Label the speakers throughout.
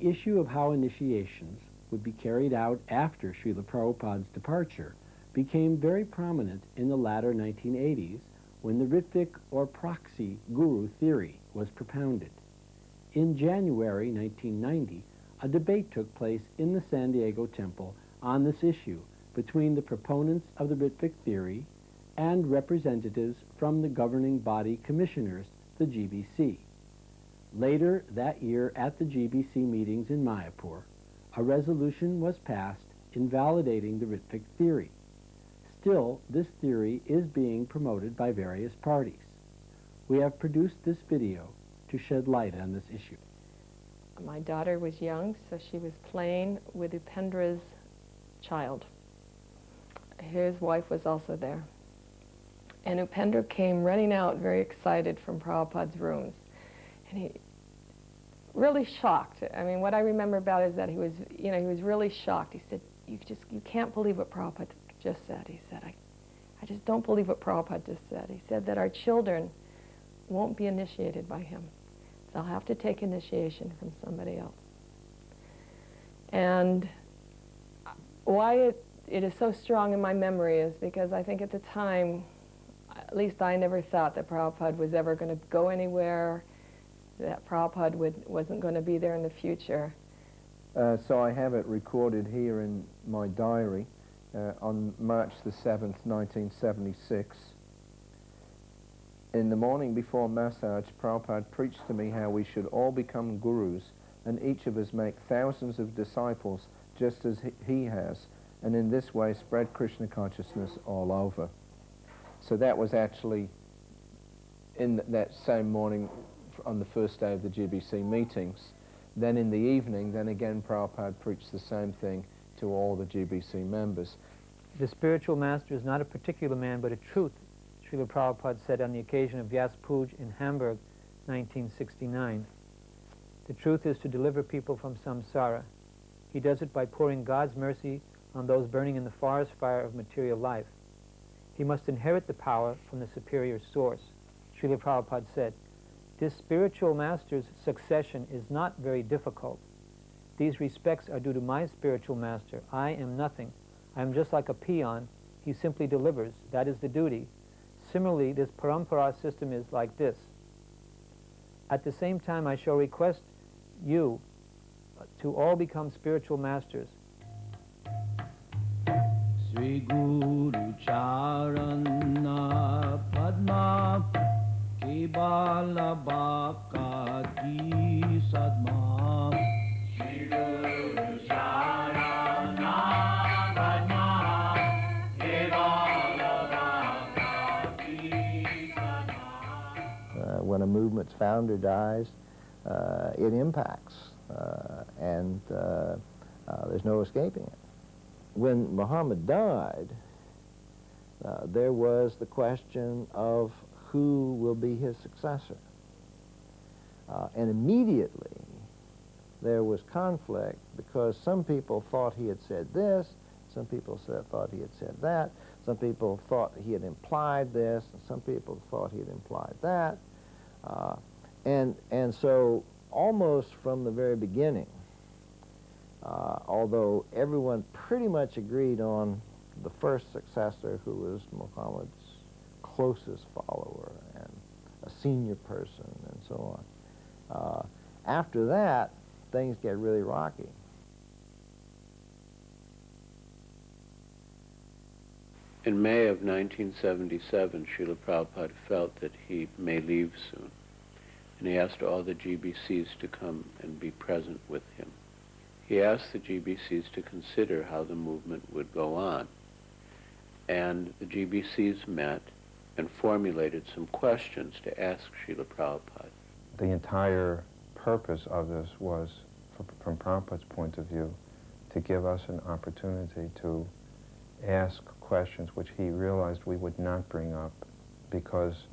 Speaker 1: The issue of how initiations would be carried out after Srila Prabhupada's departure became very prominent in the latter 1980s when the Ritvik or proxy guru theory was propounded. In January 1990, a debate took place in the San Diego temple on this issue between the proponents of the Ritvik theory and representatives from the governing body commissioners, the GBC. Later that year at the GBC meetings in Mayapur, a resolution was passed invalidating the Ritvik theory. Still, this theory is being promoted by various parties. We have produced this video to shed light on this issue.
Speaker 2: My daughter was young, so she was playing with Upendra's child. His wife was also there. And Upendra came running out very excited from Prabhupada's rooms. And he really shocked. I mean, what I remember about it is that he was, he was really shocked. He said, you can't believe what Prabhupada just said. He said, I just don't believe what Prabhupada just said. He said that our children won't be initiated by him. They'll have to take initiation from somebody else. And why it is so strong in my memory is because I think at the time, at least I never thought that Prabhupada was ever going to go anywhere, that Prabhupada wasn't going to be there in the future.
Speaker 3: So I have it recorded here in my diary on March the 7th, 1976. In the morning before massage, Prabhupada preached to me how we should all become gurus and each of us make thousands of disciples just as he has, and in this way spread Krishna consciousness all over. So that was actually in that same morning on the first day of the GBC meetings. Then in the evening, then again Prabhupada preached the same thing to all the GBC members.
Speaker 4: The spiritual master is not a particular man, but a truth, Srila Prabhupada said on the occasion of Vyas Puj in Hamburg, 1969. The truth is to deliver people from samsara. He does it by pouring God's mercy on those burning in the forest fire of material life. He must inherit the power from the superior source. Srila Prabhupada said, this spiritual master's succession is not very difficult. These respects are due to my spiritual master. I am nothing. I am just like a peon. He simply delivers. That is the duty. Similarly, this parampara system is like this. At the same time, I shall request you to all become spiritual masters. Sri Guru Charana Padma Bala Baka Ki Sadma Sri Guru Charana Padma Bala Baka Ki Sadma.
Speaker 5: When a movement's founder dies, it impacts, and there's no escaping it. When Muhammad died, there was the question of who will be his successor. And immediately there was conflict because some people thought he had said this, some people thought he had said that, some people thought he had implied this, and some people thought he had implied that. And so almost from the very beginning, although everyone pretty much agreed on the first successor, who was Muhammad's closest follower and a senior person and so on, after that, things get really rocky.
Speaker 6: In May of 1977, Srila Prabhupada felt that he may leave soon, and he asked all the GBCs to come and be present with him. He asked the GBCs to consider how the movement would go on, and the GBCs met and formulated some questions to ask Srila Prabhupada.
Speaker 7: The entire purpose of this was, from Prabhupada's point of view, to give us an opportunity to ask questions which he realized we would not bring up, because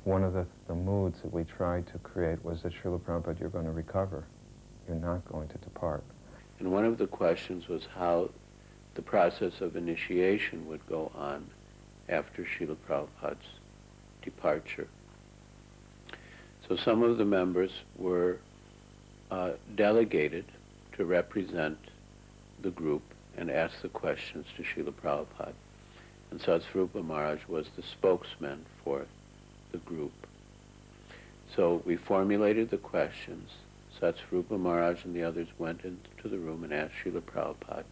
Speaker 7: one of the moods that we tried to create was that, Srila Prabhupada, you're going to recover. You're not going to depart.
Speaker 6: And one of the questions was how the process of initiation would go on after Srila Prabhupada's departure. So some of the members were delegated to represent the group and ask the questions to Srila Prabhupada. And Satsvarupa Maharaj was the spokesman for the group. So we formulated the questions. Satsvarupa Maharaj and the others went into the room and asked Srila Prabhupada.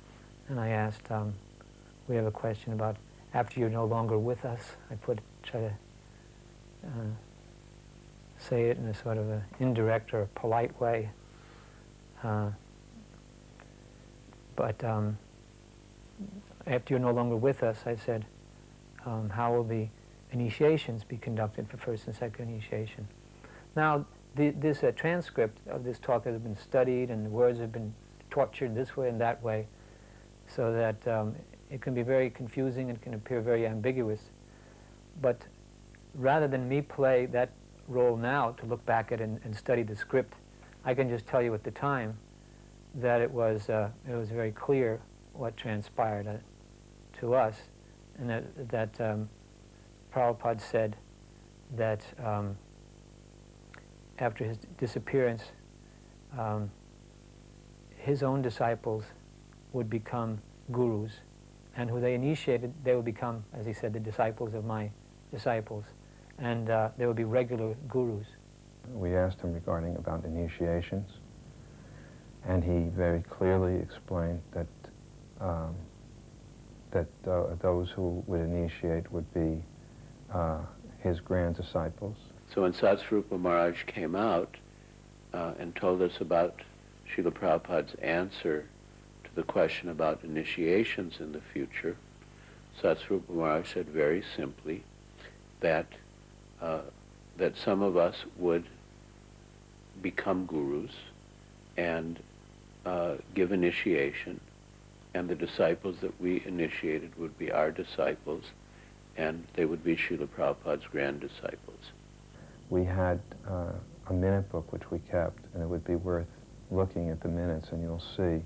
Speaker 4: And I asked, we have a question about after you're no longer with us. I try to say it in a sort of an indirect or polite way. But after you're no longer with us, I said, how will the initiations be conducted for first and second initiation? Now, this transcript of this talk has been studied, and the words have been tortured this way and that way, so that it can be very confusing and can appear very ambiguous. But rather than me play that role now to look back at and study the script, I can just tell you at the time that it was very clear what transpired to us, and that Prabhupada said that after his disappearance, his own disciples would become gurus, and who they initiated, they would become, as he said, the disciples of my disciples, and they would be regular gurus.
Speaker 7: We asked him regarding about initiations, and he very clearly explained that those who would initiate would be his grand disciples.
Speaker 6: So when Satsvarupa Maharaj came out and told us about Srila Prabhupada's answer to the question about initiations in the future, Satsvarupa Maharaj said very simply that that some of us would become gurus and give initiation, and the disciples that we initiated would be our disciples, and they would be Srila Prabhupada's grand disciples.
Speaker 7: We had a minute book which we kept, and it would be worth looking at the minutes, and you'll see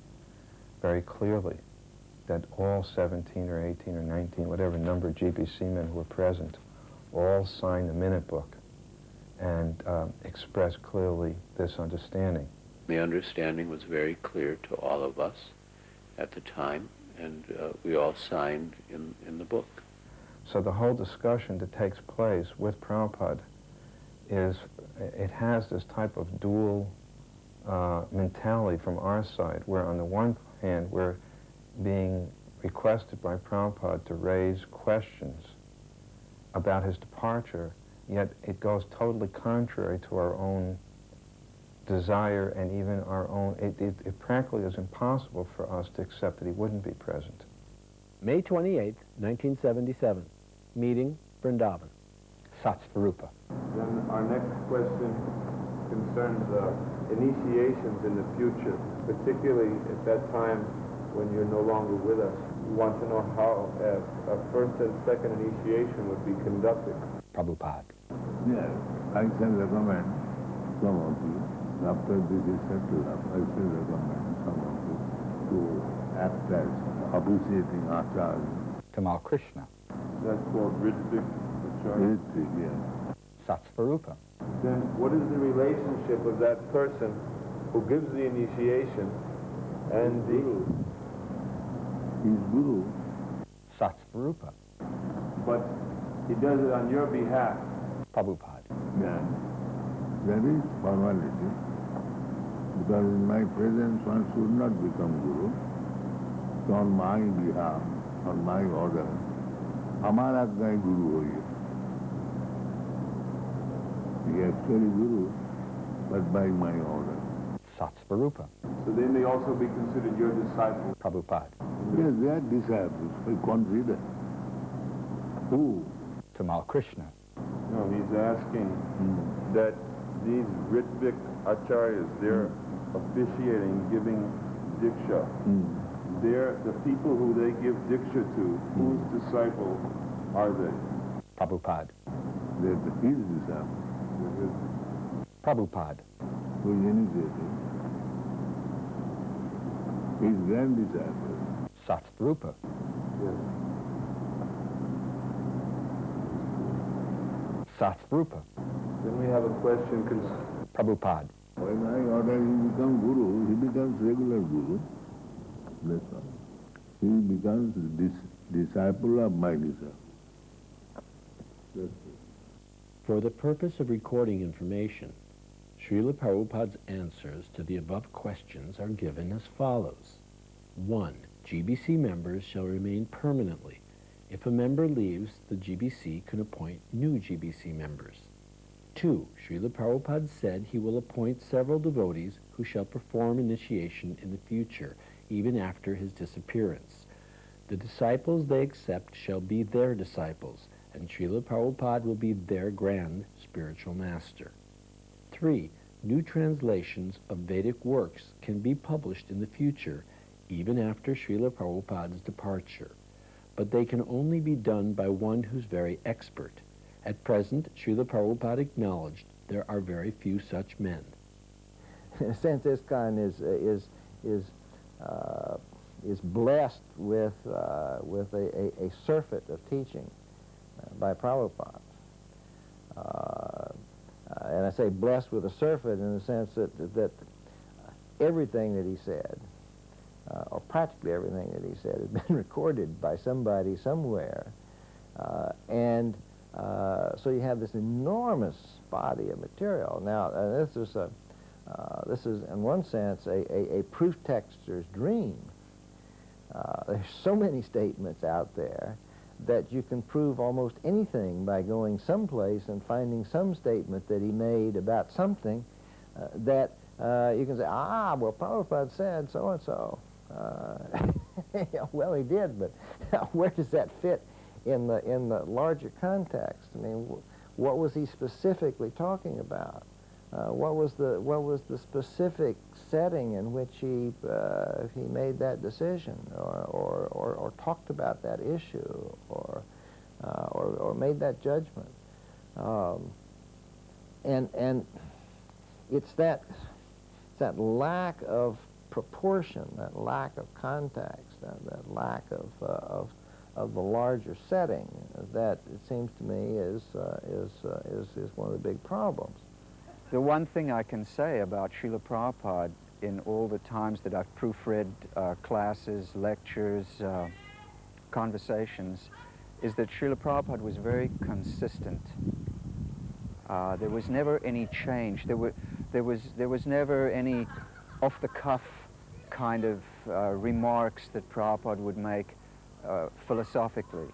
Speaker 7: very clearly that all 17 or 18 or 19, whatever number of GBC men who were present, all signed the minute book and expressed clearly this understanding.
Speaker 6: The understanding was very clear to all of us at the time, and we all signed in the book.
Speaker 7: So the whole discussion that takes place with Prabhupada it has this type of dual mentality from our side, where on the one hand we're being requested by Prabhupada to raise questions about his departure, yet it goes totally contrary to our own desire and even our own, it practically is impossible for us to accept that he wouldn't be present.
Speaker 1: May 28, 1977, Meeting Vrindavan. Satsvarupa.
Speaker 3: Then our next question concerns initiations in the future, particularly at that time when you're no longer with us. We want to know how a first and second initiation would be conducted.
Speaker 1: Prabhupada.
Speaker 8: Yes, I can recommend some of you, after this is settled up, I can recommend some of you to act as officiating acharya.
Speaker 1: Tamal Krishna.
Speaker 3: That's called Ritvik.
Speaker 8: Ritvik, yes.
Speaker 1: Satsvarupa.
Speaker 3: Then what is the relationship of that person who gives the initiation and the
Speaker 8: Guru? He's Guru.
Speaker 1: Satsvarupa.
Speaker 3: But he does it on your behalf.
Speaker 1: Prabhupada.
Speaker 8: Yes. That is formality. Because in my presence one should not become Guru. So on my behalf, on my order, Hamara Gai Guru hoye. He is actually Guru, but by my order.
Speaker 1: Satsvarupa.
Speaker 3: So they may also be considered your disciples.
Speaker 1: Prabhupada.
Speaker 8: Yes, they are disciples. We consider. Who?
Speaker 1: Tamal Krishna.
Speaker 3: No, he's asking that these Ritvik acharyas, they're officiating, giving diksha. They're the people who they give diksha to. Whose disciples are they?
Speaker 1: Prabhupada.
Speaker 8: They're his disciples.
Speaker 1: Prabhupada.
Speaker 8: Who is initiated. His grand disciples.
Speaker 1: Satsvarupa.
Speaker 3: Yes.
Speaker 1: Satsvarupa.
Speaker 3: Then we have a question
Speaker 1: Prabhupada.
Speaker 8: By my order he becomes Guru, he becomes regular Guru. That's all. He becomes disciple of my disciple. That's it.
Speaker 1: For the purpose of recording information, Srila Prabhupada's answers to the above questions are given as follows. 1. GBC members shall remain permanently. If a member leaves, the GBC can appoint new GBC members. 2. Srila Prabhupada said he will appoint several devotees who shall perform initiation in the future, even after his disappearance. The disciples they accept shall be their disciples, and Srila Prabhupada will be their grand spiritual master. 3. New translations of Vedic works can be published in the future, even after Srila Prabhupada's departure, but they can only be done by one who's very expert. At present, Srila Prabhupada acknowledged there are very few such men.
Speaker 5: In a sense, ISKCON is blessed with a surfeit of teaching by Prabhupada. And I say blessed with a surfeit in the sense that everything that he said, or practically everything that he said, had been recorded by somebody somewhere. So you have this enormous body of material. Now, this is in one sense a proof texter's dream. There's so many statements out there that you can prove almost anything by going someplace and finding some statement that he made about something that you can say, well, Prabhupada said so-and-so. Well, he did, but where does that fit in the larger context? I mean, what was he specifically talking about? What was the specific setting in which he made that decision, or talked about that issue, or made that judgment? And it's that lack of proportion, that lack of context, that lack of the larger setting that it seems to me is one of the big problems.
Speaker 9: The one thing I can say about Srila Prabhupada in all the times that I've proofread classes, lectures, conversations, is that Srila Prabhupada was very consistent. There was never any change. There was never any off-the-cuff kind of remarks that Prabhupada would make philosophically.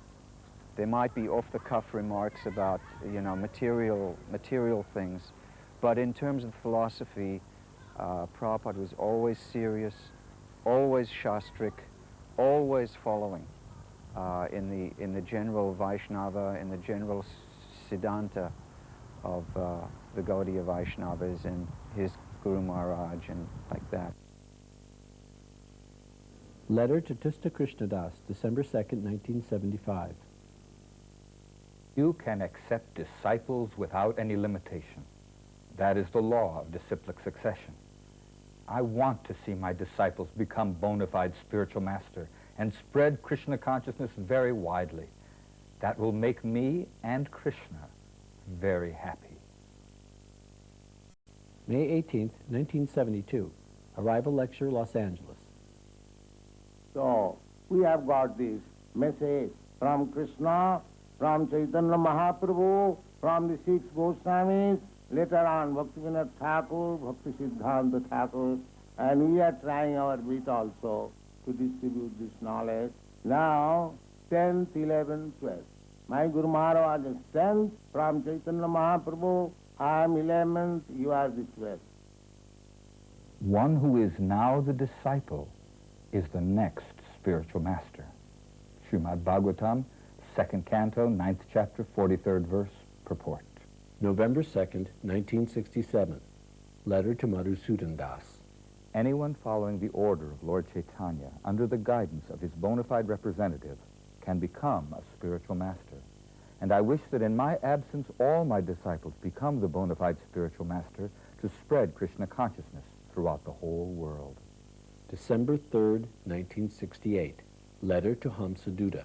Speaker 9: There might be off-the-cuff remarks about, material things, but in terms of philosophy, Prabhupada was always serious, always shastric, always following in the general Vaishnava, in the general Siddhanta of the Gaudiya Vaishnavas and his guru-maharaja and like that.
Speaker 1: Letter to Tista Krishna Das, December 2nd, 1975.
Speaker 10: You can accept disciples without any limitation. That is the law of disciplic succession. I want to see my disciples become bona fide spiritual master and spread Krishna consciousness very widely. That will make me and Krishna very happy.
Speaker 1: May 18th, 1972. Arrival lecture, Los Angeles.
Speaker 11: So, we have got this message from Krishna, from Caitanya Mahaprabhu, from the 6 Goswamis, later on Bhaktivinoda Thakur, Bhakti Siddhanta Thakur, and we are trying our bit also to distribute this knowledge. Now, 10th, 11th, 12th. My Guru Maharaj is 10th, from Caitanya Mahaprabhu, I am 11th, you are the 12th.
Speaker 10: One who is now the disciple is the next spiritual master. Srimad Bhagavatam, 2nd canto, 9th chapter, 43rd verse, purport.
Speaker 1: November 2nd, 1967. Letter to Madhusudan Das.
Speaker 10: Anyone following the order of Lord Chaitanya under the guidance of his bona fide representative can become a spiritual master. And I wish that in my absence all my disciples become the bona fide spiritual master to spread Krishna consciousness throughout the whole world.
Speaker 1: December 3rd, 1968. Letter to Hamsaduta.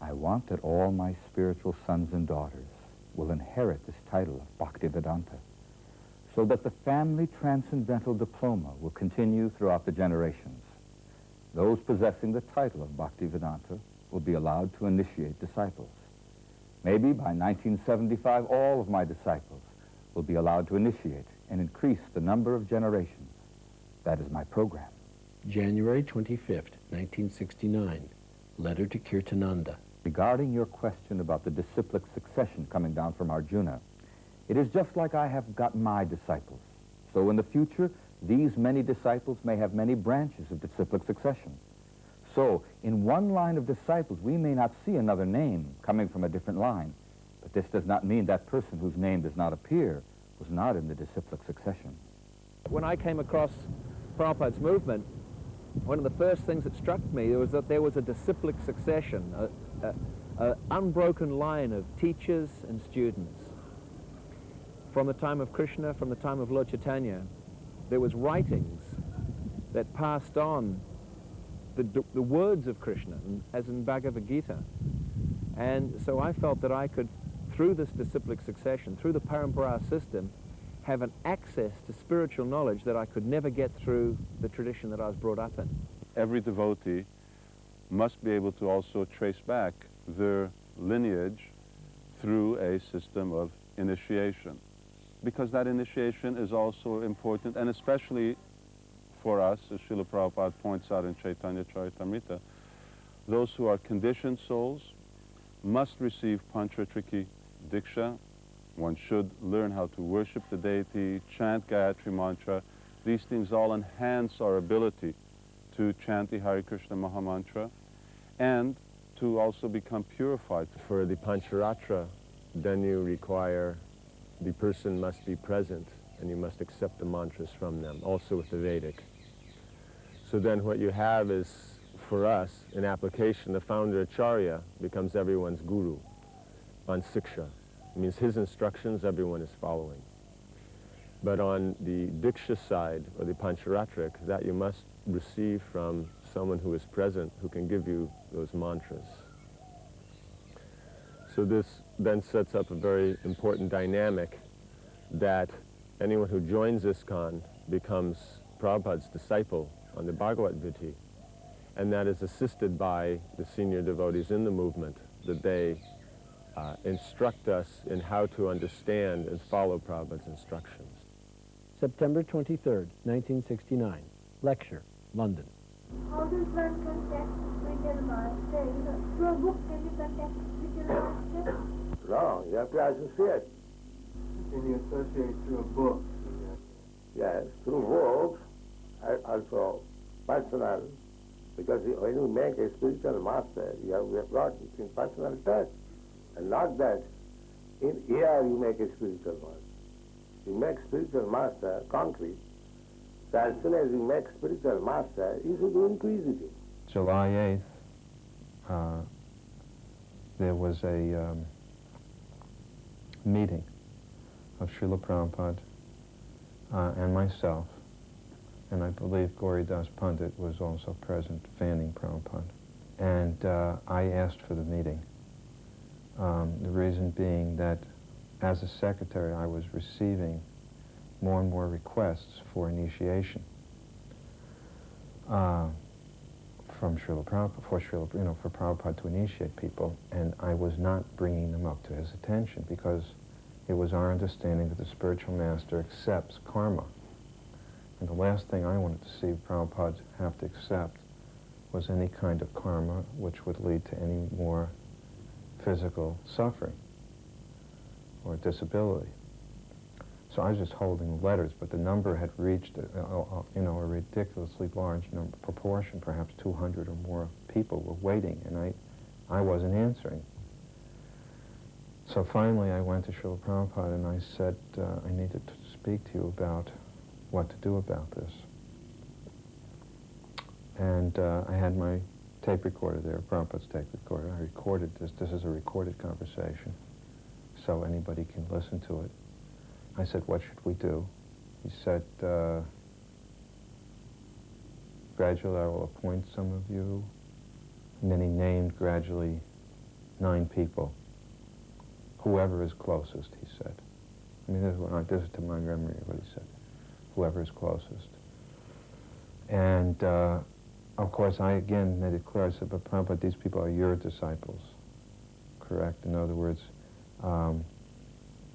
Speaker 10: I want that all my spiritual sons and daughters will inherit this title of Bhaktivedanta. so that the family transcendental diploma will continue throughout the generations. Those possessing the title of Bhaktivedanta will be allowed to initiate disciples. Maybe by 1975, all of my disciples will be allowed to initiate and increase the number of generations. That is my program.
Speaker 1: January 25th, 1969, letter to Kirtananda.
Speaker 10: Regarding your question about the disciplic succession coming down from Arjuna, it is just like I have got my disciples. So in the future, these many disciples may have many branches of disciplic succession. So in one line of disciples, we may not see another name coming from a different line, but this does not mean that person whose name does not appear was not in the disciplic succession.
Speaker 3: When I came across Prabhupada's movement, one of the first things that struck me was that there was a disciplic succession, an unbroken line of teachers and students. From the time of Krishna, from the time of Lord Chaitanya, there was writings that passed on the words of Krishna, as in Bhagavad Gita. And so I felt that I could, through this disciplic succession, through the parampara system, have an access to spiritual knowledge that I could never get through the tradition that I was brought up in.
Speaker 12: Every devotee must be able to also trace back their lineage through a system of initiation, because that initiation is also important, and especially for us, as Srila Prabhupada points out in Chaitanya Charitamrita, those who are conditioned souls must receive Panchatriki Diksha. One should learn how to worship the deity, chant Gayatri Mantra. These things all enhance our ability to chant the Hare Krishna Mahamantra and to also become purified.
Speaker 13: For the Pancharatra, then you require the person must be present and you must accept the mantras from them, also with the Vedic. So then what you have is, for us, in application, the founder Acharya becomes everyone's guru on Siksha. It means his instructions everyone is following. But on the Diksha side, or the Pancharatric, that you must receive from someone who is present, who can give you those mantras. So this then sets up a very important dynamic that anyone who joins ISKCON becomes Prabhupada's disciple on the Bhagavat Viti, and that is assisted by the senior devotees in the movement, that they instruct us in how to understand and follow Prabhupada's instructions.
Speaker 1: September 23rd, 1969, lecture, London.
Speaker 14: How does one contact spiritual master? Through a book can you contact spiritual master?
Speaker 11: No, you have to associate.
Speaker 15: Can you associate through a book?
Speaker 11: Yes, through books, also personal, because when you make a spiritual master, you have got it in personal touch, and not that in ear you make a spiritual master. You make spiritual master concrete, so as soon as you make spiritual master, you should be inquisitive.
Speaker 7: July 8th, there was a meeting of Srila Prabhupada and myself, and I believe Gauridas Pandit was also present, fanning Prabhupada. And I asked for the meeting. The reason being that as a secretary I was receiving more and more requests for initiation from Srila Prabhupada, for Prabhupada to initiate people, and I was not bringing them up to his attention because it was our understanding that the spiritual master accepts karma. And the last thing I wanted to see Prabhupada have to accept was any kind of karma which would lead to any more physical suffering or disability. So I was just holding letters, but the number had reached a ridiculously large proportion, perhaps 200 or more people were waiting, and I wasn't answering. So finally I went to Srila Prabhupada and I said, I needed to speak to you about what to do about this. And I had my tape recorder there, Prabhupada's tape recorder. I recorded this. This is a recorded conversation, so anybody can listen to it. I said, what should we do? He said, gradually I will appoint some of you. And then he named gradually 9 people. Whoever is closest, he said. I mean, this is to my memory what he said. Whoever is closest. And of course, I again made it clear. I said, but Prabhupada, these people are your disciples, correct? In other words,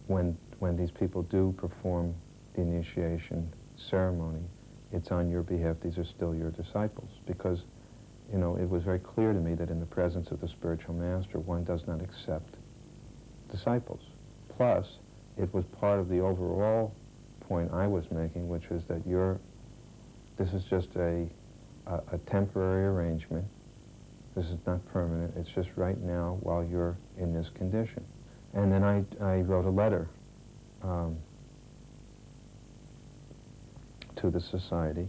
Speaker 7: when these people do perform the initiation ceremony, it's on your behalf. These are still your disciples, because, you know, it was very clear to me that in the presence of the spiritual master, one does not accept disciples. Plus, it was part of the overall point I was making, which was that this is just a temporary arrangement. This is not permanent. It's just right now while you're in this condition. And then I wrote a letter to the society,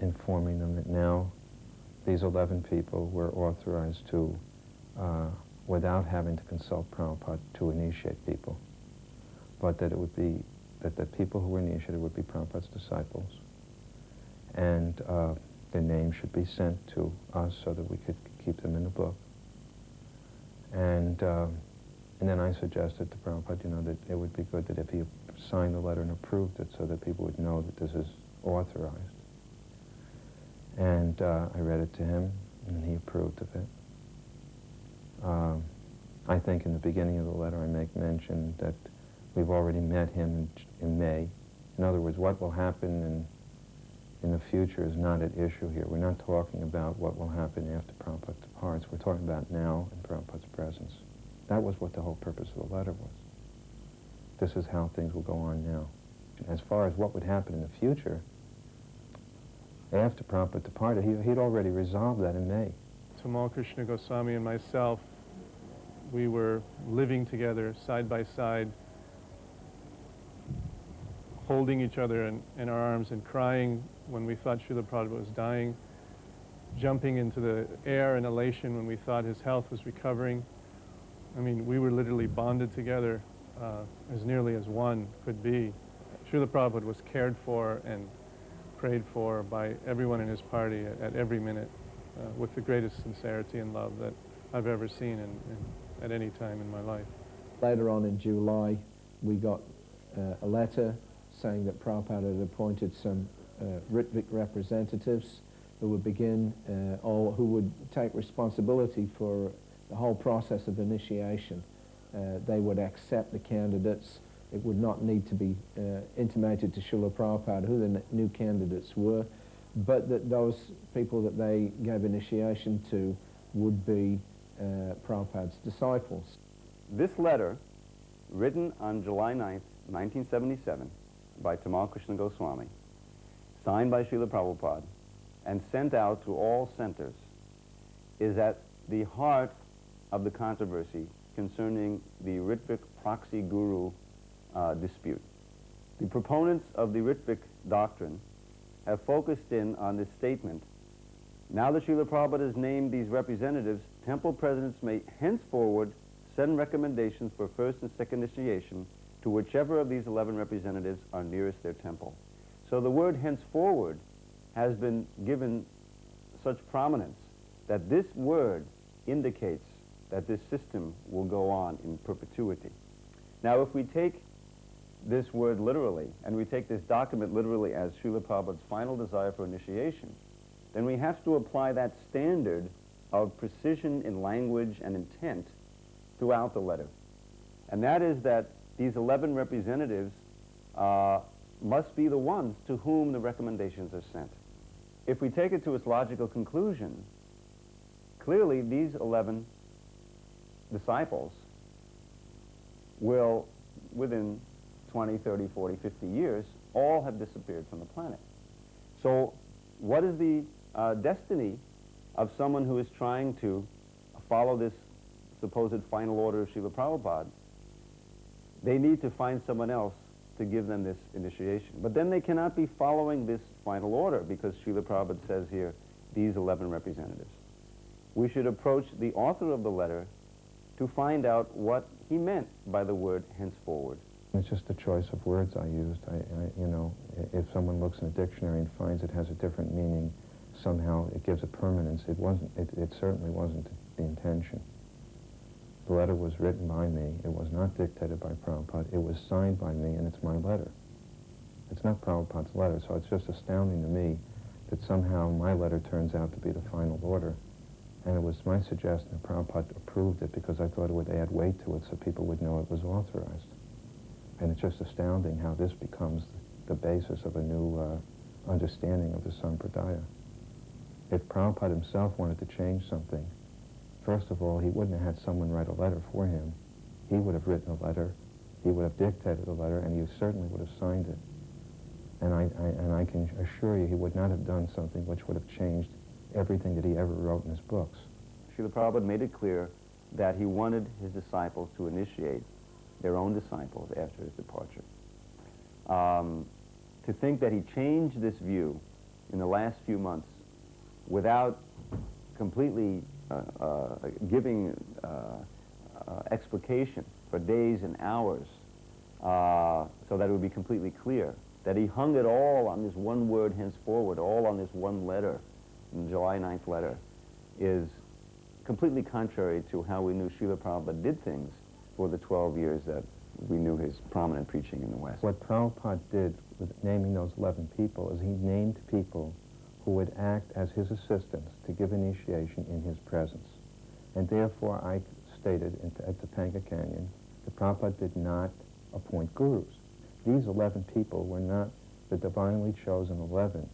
Speaker 7: informing them that now these 11 people were authorized to, without having to consult Prabhupada, to initiate people, but that it would be, that the people who were initiated would be Prabhupada's disciples, and their names should be sent to us so that we could keep them in the book. And then I suggested to Prabhupada, you know, that it would be good that if he signed the letter and approved it so that people would know that this is authorized. And I read it to him, and he approved of it. I think in the beginning of the letter I make mention that we've already met him in May. In other words, what will happen in the future is not at issue here. We're not talking about what will happen after Prabhupada departs. We're talking about now in Prabhupada's presence. That was what the whole purpose of the letter was. This is how things will go on now. As far as what would happen in the future, after Prabhupada departed, he'd already resolved that in May.
Speaker 16: Tamal Krishna Goswami and myself, we were living together side by side, holding each other in our arms and crying when we thought Srila Prabhupada was dying, jumping into the air in elation when we thought his health was recovering. I mean, we were literally bonded together as nearly as one could be. Srila Prabhupada was cared for and prayed for by everyone in his party at every minute with the greatest sincerity and love that I've ever seen at any time in my life.
Speaker 3: Later on in July, we got a letter saying that Prabhupada had appointed some Ritvik representatives who would begin, or who would take responsibility for the whole process of initiation. They would accept the candidates. It would not need to be intimated to Srila Prabhupada who the new candidates were, but that those people that they gave initiation to would be Prabhupada's disciples.
Speaker 17: This letter, written on July 9th, 1977, by Tamal Krishna Goswami, signed by Srila Prabhupada, and sent out to all centers, is at the heart of the controversy concerning the Ritvik proxy guru dispute. The proponents of the Ritvik doctrine have focused in on this statement: now that Srila Prabhupada has named these representatives, temple presidents may henceforward send recommendations for first and second initiation to whichever of these 11 representatives are nearest their temple. So the word henceforward has been given such prominence that this word indicates that this system will go on in perpetuity. Now, if we take this word literally, and we take this document literally as Srila Prabhupada's final desire for initiation, then we have to apply that standard of precision in language and intent throughout the letter. And that is that these 11 representatives must be the ones to whom the recommendations are sent. If we take it to its logical conclusion, clearly these 11 disciples will, within 20, 30, 40, 50 years, all have disappeared from the planet. So what is the destiny of someone who is trying to follow this supposed final order of Srila Prabhupada? They need to find someone else to give them this initiation. But then they cannot be following this final order because Srila Prabhupada says here, these 11 representatives. We should approach the author of the letter to find out what he meant by the word henceforward.
Speaker 7: It's just the choice of words I used. You know, if someone looks in a dictionary and finds it has a different meaning, somehow it gives a permanence. It certainly wasn't the intention. The letter was written by me. It was not dictated by Prabhupada. It was signed by me, and it's my letter. It's not Prabhupada's letter, so it's just astounding to me that somehow my letter turns out to be the final order. And it was my suggestion that Prabhupada approved it because I thought it would add weight to it so people would know it was authorized. And it's just astounding how this becomes the basis of a new understanding of the Sampradaya. If Prabhupada himself wanted to change something, first of all, he wouldn't have had someone write a letter for him. He would have written a letter, he would have dictated a letter, and he certainly would have signed it. And I can assure you he would not have done something which would have changed everything that he ever wrote in his books.
Speaker 17: Srila Prabhupada made it clear that he wanted his disciples to initiate their own disciples after his departure. To think that he changed this view in the last few months without completely giving explication for days and hours so that it would be completely clear, that he hung it all on this one word henceforward, all on this one letter, the July 9th letter, is completely contrary to how we knew Srila Prabhupada did things for the 12 years that we knew his prominent preaching in the West.
Speaker 7: What Prabhupada did with naming those 11 people is he named people who would act as his assistants to give initiation in his presence. And therefore I stated at Topanga Canyon that Prabhupada did not appoint gurus. These 11 people were not the divinely chosen 11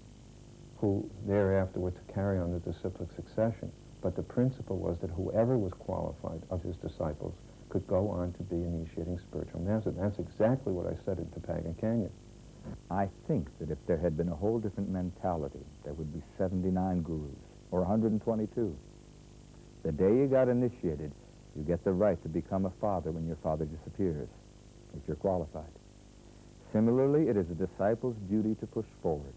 Speaker 7: who thereafter were to carry on the disciplic succession, but the principle was that whoever was qualified of his disciples could go on to be initiating spiritual masters. That's exactly what I said at Topanga Canyon.
Speaker 10: I think that if there had been a whole different mentality, there would be 79 gurus, or 122. The day you got initiated, you get the right to become a father when your father disappears, if you're qualified. Similarly, it is a disciple's duty to push forward.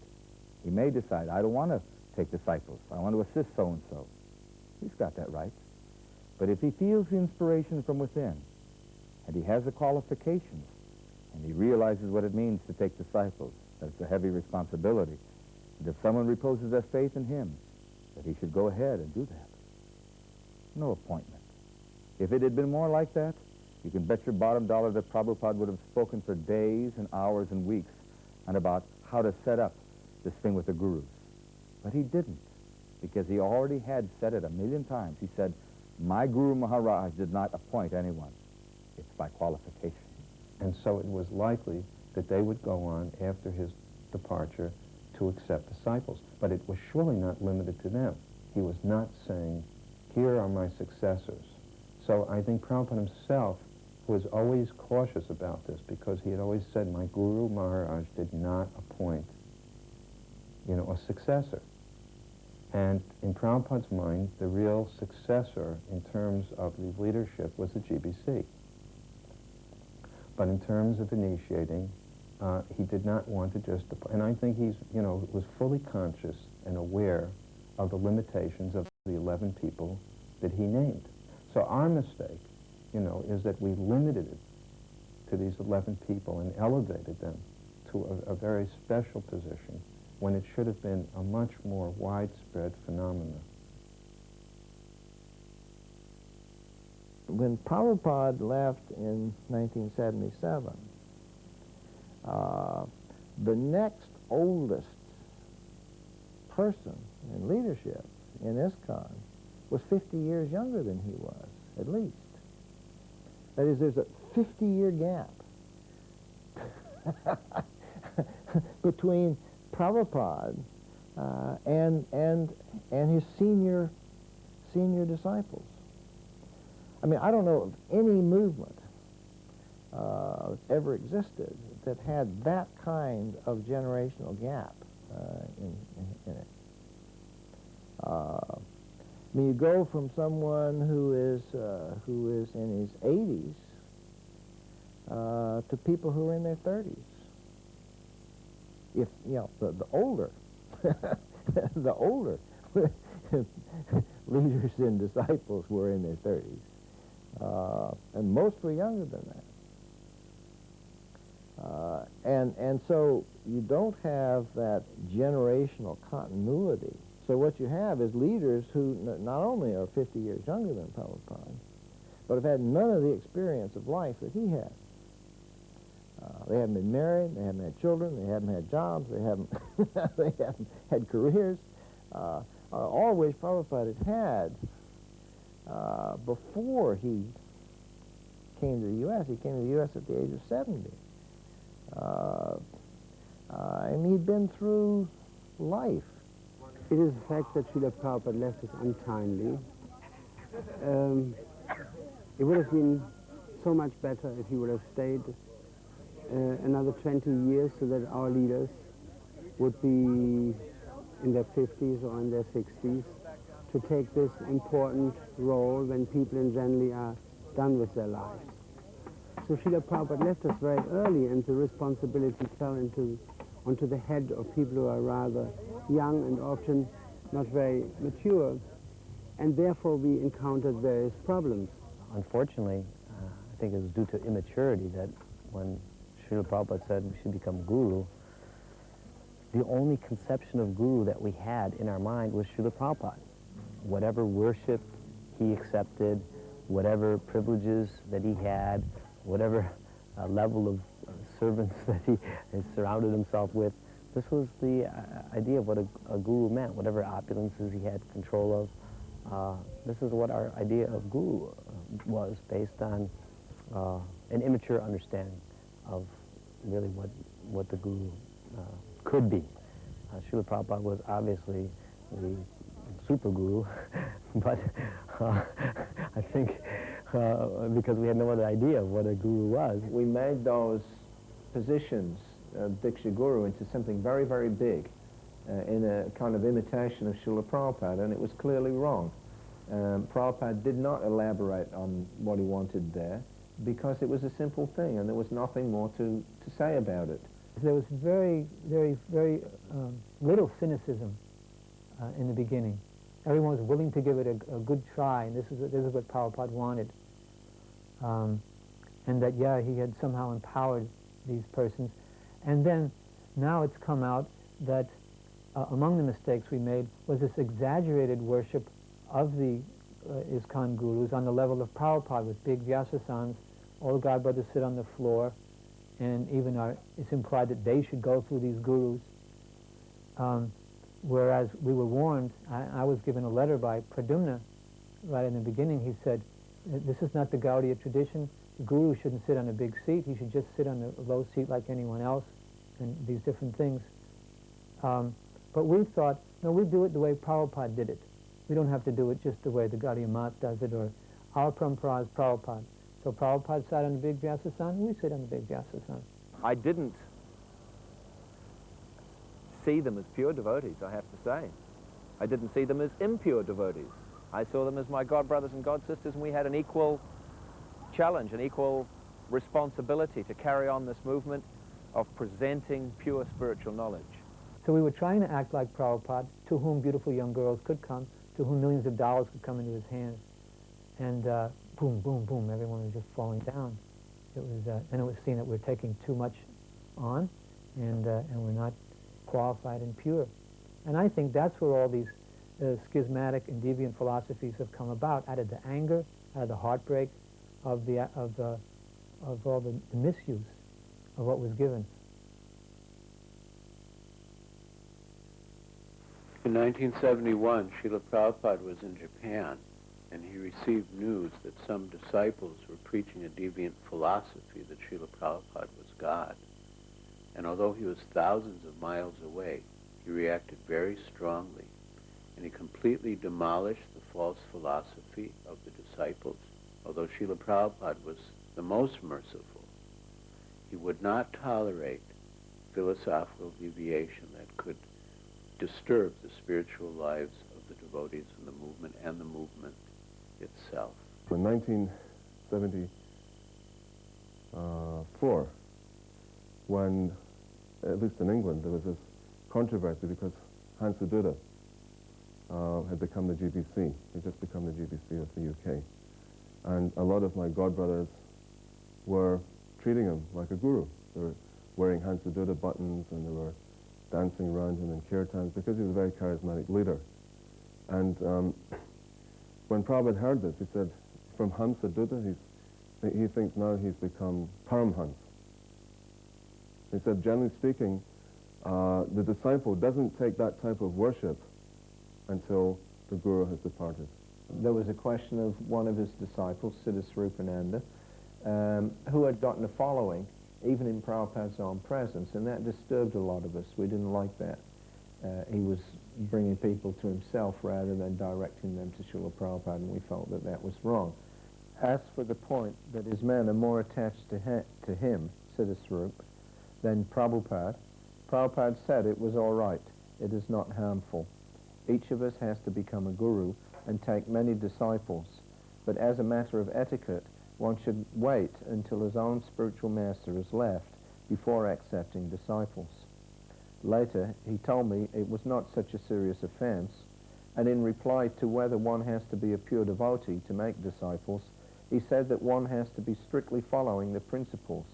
Speaker 10: He may decide, I don't want to take disciples. I want to assist so-and-so. He's got that right. But if he feels the inspiration from within, and he has the qualifications, and he realizes what it means to take disciples, that it's a heavy responsibility, and if someone reposes their faith in him, that he should go ahead and do that. No appointment. If it had been more like that, you can bet your bottom dollar that Prabhupada would have spoken for days and hours and weeks on about how to set up this thing with the gurus. But he didn't, because he already had said it a million times. He said, my guru-maharaja did not appoint anyone. It's by qualification.
Speaker 7: And so it was likely that they would go on after his departure to accept disciples. But it was surely not limited to them. He was not saying, here are my successors. So I think Prabhupada himself was always cautious about this because he had always said, my guru-maharaj did not appoint, a successor. And in Prabhupada's mind, the real successor in terms of the leadership was the GBC. But in terms of initiating, he did not want to just, and I think he's, was fully conscious and aware of the limitations of the 11 people that he named. So our mistake, is that we limited it to these 11 people and elevated them to a very special position when it should have been a much more widespread phenomenon.
Speaker 5: When Prabhupada left in 1977, the next oldest person in leadership in ISKCON was 50 years younger than he was, at least. That is, there's a 50-year gap between Prabhupada and his senior disciples. I mean, I don't know of any movement ever existed that had that kind of generational gap in it. I mean, you go from someone who is in his 80s to people who are in their 30s. If the older, the older leaders and disciples were in their 30s, and most were younger than that. And so you don't have that generational continuity. So what you have is leaders who not only are 50 years younger than Prabhupada, but have had none of the experience of life that he had. They haven't been married, they haven't had children, they haven't had jobs, they haven't, they haven't had careers, all which Prabhupada had before he came to the U.S. He came to the U.S. at the age of 70. And he'd been through life.
Speaker 18: It is the fact that Srila Prabhupada left us untimely. It would have been so much better if he would have stayed another 20 years so that our leaders would be in their 50s or in their 60s to take this important role when people in generally are done with their lives. So Srila Prabhupada left us very early, and the responsibility fell onto the head of people who are rather young and often not very mature, and therefore we encountered various problems.
Speaker 19: Unfortunately, I think it was due to immaturity that when Srila Prabhupada said we should become guru, the only conception of guru that we had in our mind was Srila Prabhupada. Whatever worship he accepted, whatever privileges that he had, whatever level of servants that he surrounded himself with, this was the idea of what a guru meant. Whatever opulences he had control of, this is what our idea of guru was, based on an immature understanding of really what the guru could be. Srila Prabhupada was obviously the super guru, but I think because we had no other idea of what a guru was.
Speaker 3: We made those positions of Diksha Guru into something very, very big in a kind of imitation of Srila Prabhupada, and it was clearly wrong. Prabhupada did not elaborate on what he wanted there because it was a simple thing and there was nothing more to say about it.
Speaker 4: There was very, very, very little cynicism in the beginning. Everyone was willing to give it a good try, and this is what Prabhupada wanted. And that, yeah, he had somehow empowered these persons. And then, now it's come out that among the mistakes we made was this exaggerated worship of the ISKCON gurus on the level of Prabhupada, with big Vyasasans. All the godbrothers sit on the floor, and even it's implied that they should go through these gurus. Whereas we were warned, I was given a letter by Pradumna right in the beginning. He said, this is not the Gaudiya tradition. The guru shouldn't sit on a big seat. He should just sit on a low seat like anyone else, and these different things. But we thought, no, we do it the way Prabhupada did it. We don't have to do it just the way the Gaudiya Mat does it, or our parampara is Prabhupada. So Prabhupada sat on the big Vyasasan, we sit on the big Vyasasan.
Speaker 20: I didn't see them as pure devotees, I have to say. I didn't see them as impure devotees. I saw them as my god brothers and god sisters, and we had an equal challenge, an equal responsibility to carry on this movement of presenting pure spiritual knowledge.
Speaker 4: So we were trying to act like Prabhupada, to whom beautiful young girls could come, to whom millions of dollars could come into his hands. And boom, boom, boom, everyone was just falling down. It was, and it was seen that we're taking too much on, and we're not qualified and pure. And I think that's where all these schismatic and deviant philosophies have come about, out of the anger, out of the heartbreak of all the misuse of what was given.
Speaker 6: In 1971, Srila Prabhupada was in Japan, and he received news that some disciples were preaching a deviant philosophy that Srila Prabhupada was God. And although he was thousands of miles away, he reacted very strongly, and he completely demolished the false philosophy of the disciples. Although Srila Prabhupada was the most merciful, he would not tolerate philosophical deviation that could disturb the spiritual lives of the devotees in the movement and the movement itself.
Speaker 12: In 1974, when, at least in England, there was this controversy because Hansuduta had become the GBC. He had just become the GBC of the UK. And a lot of my godbrothers were treating him like a guru. They were wearing Hansuduta buttons, and they were dancing around him in kirtans because he was a very charismatic leader. And when Prabhupada heard this, he said,
Speaker 13: from Hansa Dutta, he thinks now he's become Paramhans. He said, generally speaking, the disciple doesn't take that type of worship until the Guru has departed.
Speaker 3: There was a question of one of his disciples, Siddhaswarupananda, who had gotten a following, even in Prabhupada's own presence, and that disturbed a lot of us. We didn't like that. He was bringing people to himself rather than directing them to Srila Prabhupada, and we felt that that was wrong. As for the point that his men are more attached to him, Siddhaswarup, than Prabhupada, Prabhupada said it was all right. It is not harmful. Each of us has to become a guru and take many disciples, but as a matter of etiquette, one should wait until his own spiritual master is left before accepting disciples. Later, he told me it was not such a serious offense, and in reply to whether one has to be a pure devotee to make disciples, he said that one has to be strictly following the principles.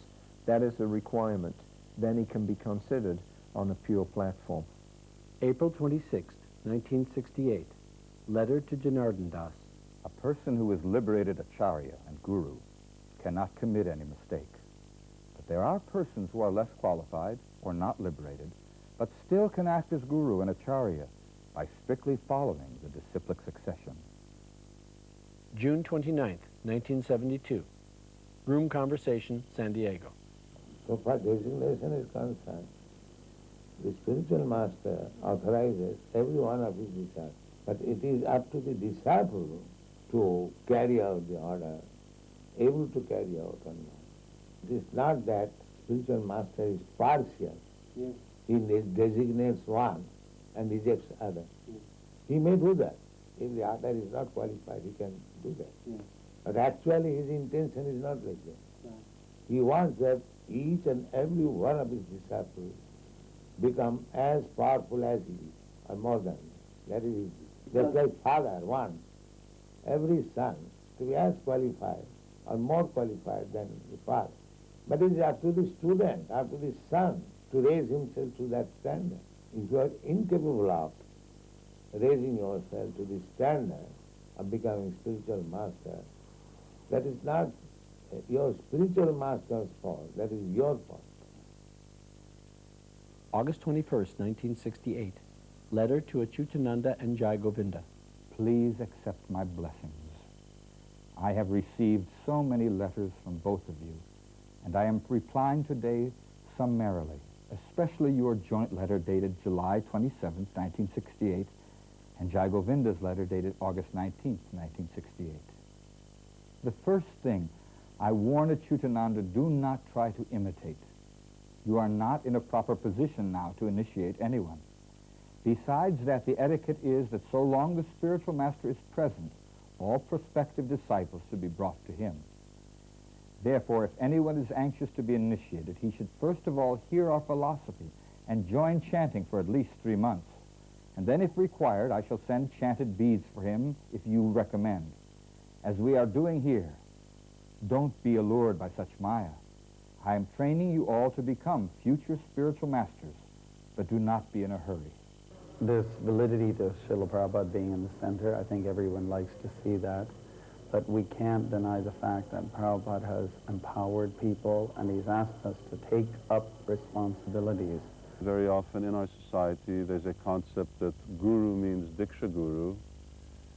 Speaker 3: That is the requirement. Then he can be considered on a pure platform.
Speaker 1: April 26, 1968. Letter to Janardhan Das.
Speaker 10: A person who is liberated acharya and guru cannot commit any mistake. But there are persons who are less qualified or not liberated, but still can act as guru and acharya by strictly following the disciplic succession.
Speaker 1: June 29, 1972. Room Conversation, San Diego.
Speaker 11: So far designation is concerned, the spiritual master authorizes every one of his disciples, but it is up to the disciple to carry out the order, able to carry out or not. It is not that spiritual master is partial. Yes. He designates one and rejects other. Yes. He may do that. If the other is not qualified, he can do that. Yes. But actually his intention is not like that. Right. He wants that each and every one of his disciples become as powerful as he is, or more than. That is easy. Just like father wants every son to be as qualified or more qualified than the father. But it is up to the student, up to the son, to raise himself to that standard. If you are incapable of raising yourself to the standard of becoming spiritual master, that is not your spiritual master's fault, that is your fault.
Speaker 1: August 21st, 1968. Letter to Achyutananda and Jai Govinda.
Speaker 10: Please accept my blessings. I have received so many letters from both of you, and I am replying today summarily, especially your joint letter dated July 27, 1968, and Jai Govinda's letter dated August 19, 1968. The first thing, I warn Achyutananda, do not try to imitate. You are not in a proper position now to initiate anyone. Besides that, the etiquette is that so long the spiritual master is present, all prospective disciples should be brought to him. Therefore, if anyone is anxious to be initiated, he should first of all hear our philosophy and join chanting for at least 3 months. And then, if required, I shall send chanted beads for him if you recommend. As we are doing here, don't be allured by such maya. I am training you all to become future spiritual masters, but do not be in a hurry.
Speaker 21: There's validity to Srila Prabhupada being in the center. I think everyone likes to see that. But we can't deny the fact that Prabhupada has empowered people and he's asked us to take up responsibilities.
Speaker 12: Very often in our society there's a concept that guru means Diksha Guru,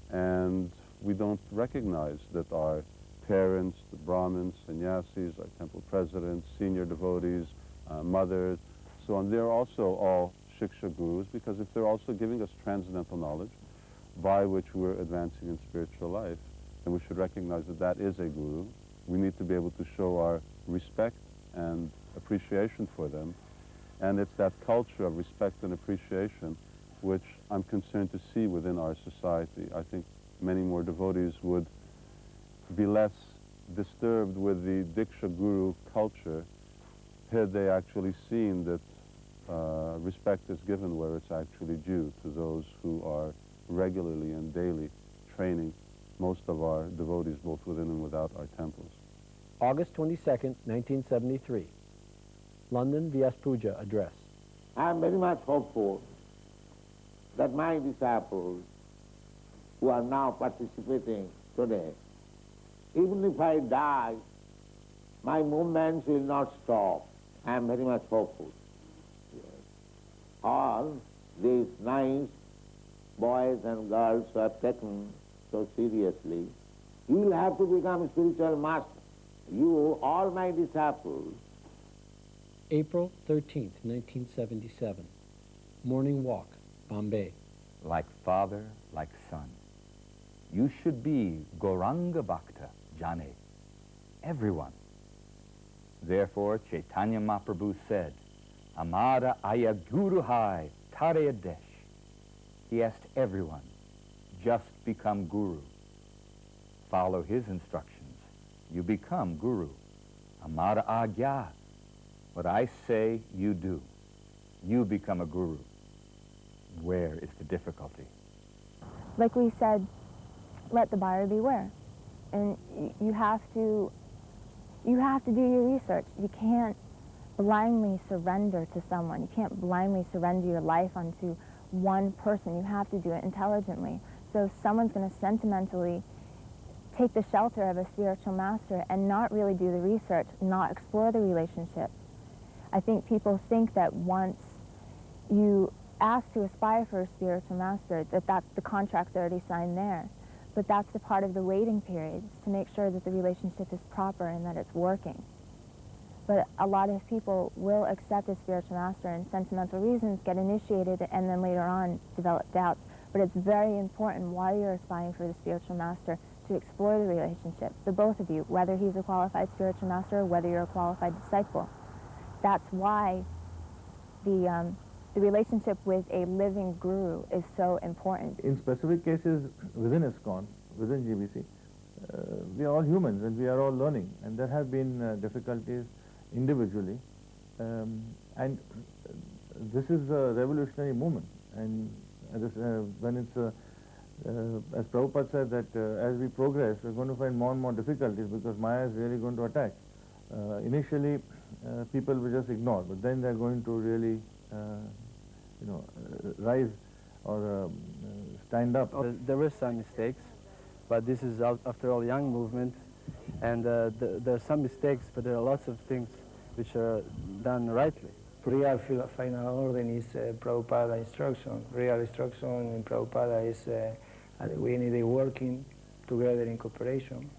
Speaker 12: and we don't recognize that our parents, the Brahmins, sannyasis, our temple presidents, senior devotees, mothers, so on, they're also all Shiksha Gurus, because if they're also giving us transcendental knowledge by which we're advancing in spiritual life, then we should recognize that that is a Guru. We need to be able to show our respect and appreciation for them, and it's that culture of respect and appreciation which I'm concerned to see within our society. I think many more devotees would be less disturbed with the Diksha Guru culture had they actually seen that respect is given where it's actually due to those who are regularly and daily training most of our devotees, both within and without our temples.
Speaker 1: August 22nd, 1973. London Vyas Puja Address.
Speaker 11: I am very much hopeful that my disciples who are now participating today even if I die, my movements will not stop. I am very much hopeful. All these nice boys and girls who have taken so seriously, you will have to become spiritual master. You, all my disciples.
Speaker 1: April 13th, 1977. Morning walk, Bombay.
Speaker 10: Like father, like son. You should be Gauranga Bhakta, Jane. Everyone. Therefore, Caitanya Mahaprabhu said, Amara aya guru hai tare desh. He asked everyone, just become guru. Follow his instructions. You become guru. Amara agya. What I say, you do. You become a guru. Where is the difficulty?
Speaker 2: Like we said, let the buyer beware. And you have to do your research. You can't blindly surrender to someone. You can't blindly surrender your life onto one person. You have to do it intelligently. So if someone's going to sentimentally take the shelter of a spiritual master and not really do the research, not explore the relationship, I think people think that once you ask to aspire for a spiritual master, that's the contract's already signed there. But that's the part of the waiting period, to make sure that the relationship is proper and that it's working. But a lot of people will accept a spiritual master and sentimental reasons, get initiated, and then later on develop doubts. But it's very important while you're aspiring for the spiritual master to explore the relationship, the both of you, whether he's a qualified spiritual master or whether you're a qualified disciple. That's why the relationship with a living guru is so important.
Speaker 8: In specific cases within ISKCON, within GBC, we are all humans and we are all learning, and there have been difficulties individually, and this is a revolutionary movement. And when it's as Prabhupada said, that as we progress, we're going to find more and more difficulties because Maya is really going to attack. Initially, people will just ignore, but then they're going to really, rise or stand up.
Speaker 15: There were some mistakes, but this is, after all, a young movement, and there are some mistakes, but there are lots of things which are done rightly.
Speaker 22: Real final order is Prabhupada instruction. Real instruction in Prabhupada is we need to working together in cooperation,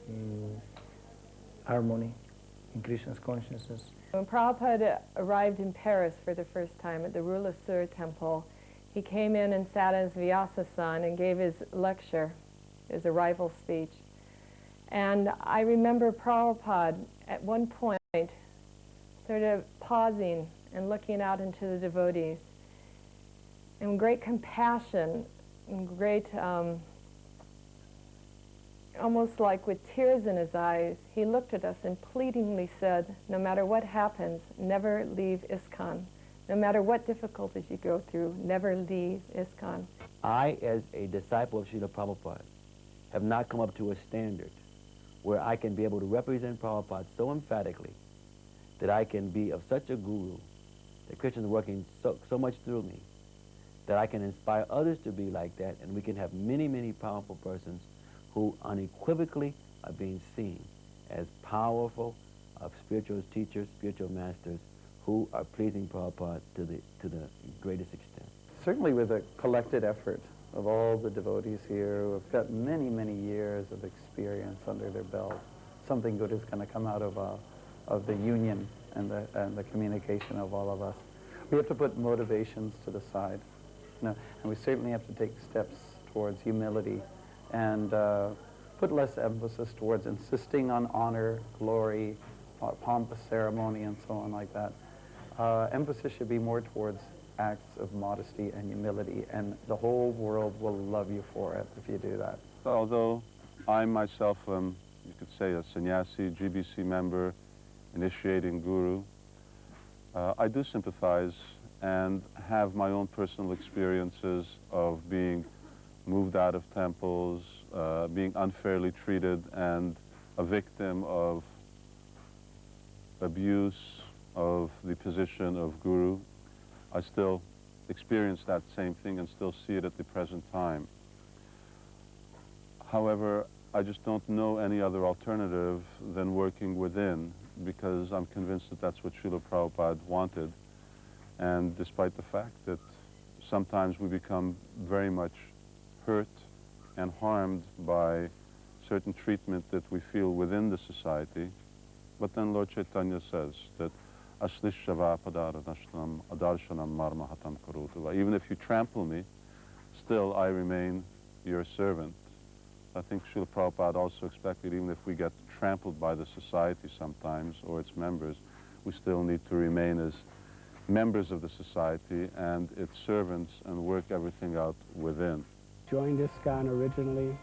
Speaker 22: in harmony, in Krishna's consciousness.
Speaker 23: When Prabhupada arrived in Paris for the first time at the Rue La Sur temple, he came in and sat as Vyasa-san and gave his lecture, his arrival speech. And I remember Prabhupada at one point sort of pausing and looking out into the devotees. And great compassion and great, almost like with tears in his eyes, he looked at us and pleadingly said, no matter what happens, never leave ISKCON. No matter what difficulties you go through, never leave ISKCON.
Speaker 24: I, as a disciple of Srila Prabhupada, have not come up to a standard where I can be able to represent Prabhupada so emphatically that I can be of such a guru, that Krishna is working so much through me, that I can inspire others to be like that, and we can have many, many powerful persons who unequivocally are being seen as powerful spiritual teachers, spiritual masters, who are pleasing Prabhupada to the greatest extent.
Speaker 21: Certainly with a collected effort of all the devotees here who have got many, many years of experience under their belt, something good is going to come out of the union and the communication of all of us. We have to put motivations to the side, and we certainly have to take steps towards humility and put less emphasis towards insisting on honor, glory, pompous ceremony, and so on like that. Emphasis should be more towards acts of modesty and humility, and the whole world will love you for it if you do that.
Speaker 12: Although I myself am, you could say, a sannyasi, GBC member, initiating guru, I do sympathize and have my own personal experiences of being moved out of temples, being unfairly treated, and a victim of abuse of the position of guru. I still experience that same thing and still see it at the present time. However, I just don't know any other alternative than working within, because I'm convinced that that's what Srila Prabhupada wanted. And despite the fact that sometimes we become very much hurt and harmed by certain treatment that we feel within the society, but then Lord Chaitanya says that Aslishava Padaranashtam Adarshanam Marmahatam Karutava. Even if you trample me, still I remain your servant. I think Srila Prabhupada also expected, even if we get trampled by the society sometimes or its members, we still need to remain as members of the society and its servants and work everything out within.
Speaker 18: Joined ISKCON originally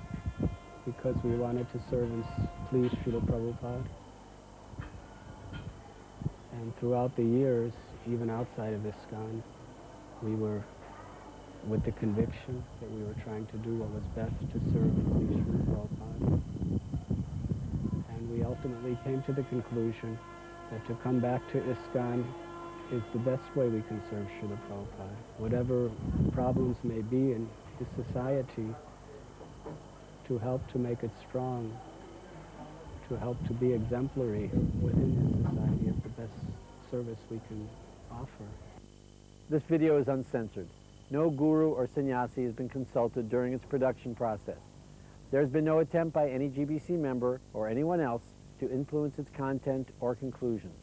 Speaker 18: because we wanted to serve and please Srila Prabhupada. And throughout the years, even outside of ISKCON, we were with the conviction that we were trying to do what was best to serve and please Srila Prabhupada. And we ultimately came to the conclusion that to come back to ISKCON is the best way we can serve Srila Prabhupada. Whatever problems may be in this society, to help to make it strong, to help to be exemplary within this society is the best service we can offer.
Speaker 1: This video is uncensored. No guru or sannyasi has been consulted during its production process. There has been no attempt by any GBC member or anyone else to influence its content or conclusions.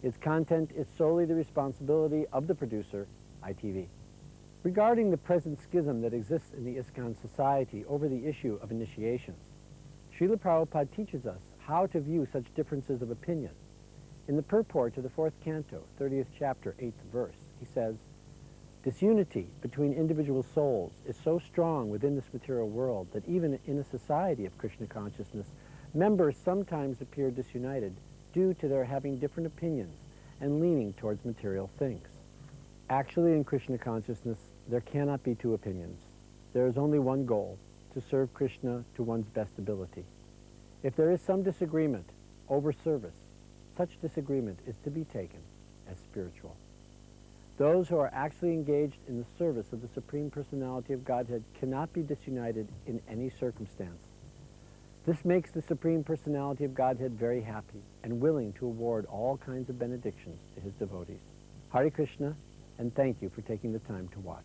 Speaker 1: Its content is solely the responsibility of the producer, ITV. Regarding the present schism that exists in the ISKCON society over the issue of initiations, Srila Prabhupada teaches us how to view such differences of opinion. In the purport to the 4th canto, 30th chapter, 8th verse, he says, "Disunity between individual souls is so strong within this material world that even in a society of Krishna consciousness, members sometimes appear disunited due to their having different opinions and leaning towards material things. Actually, in Krishna consciousness, there cannot be two opinions. There is only one goal, to serve Krishna to one's best ability. If there is some disagreement over service, such disagreement is to be taken as spiritual. Those who are actually engaged in the service of the Supreme Personality of Godhead cannot be disunited in any circumstance. This makes the Supreme Personality of Godhead very happy and willing to award all kinds of benedictions to his devotees. Hare Krishna, and thank you for taking the time to watch.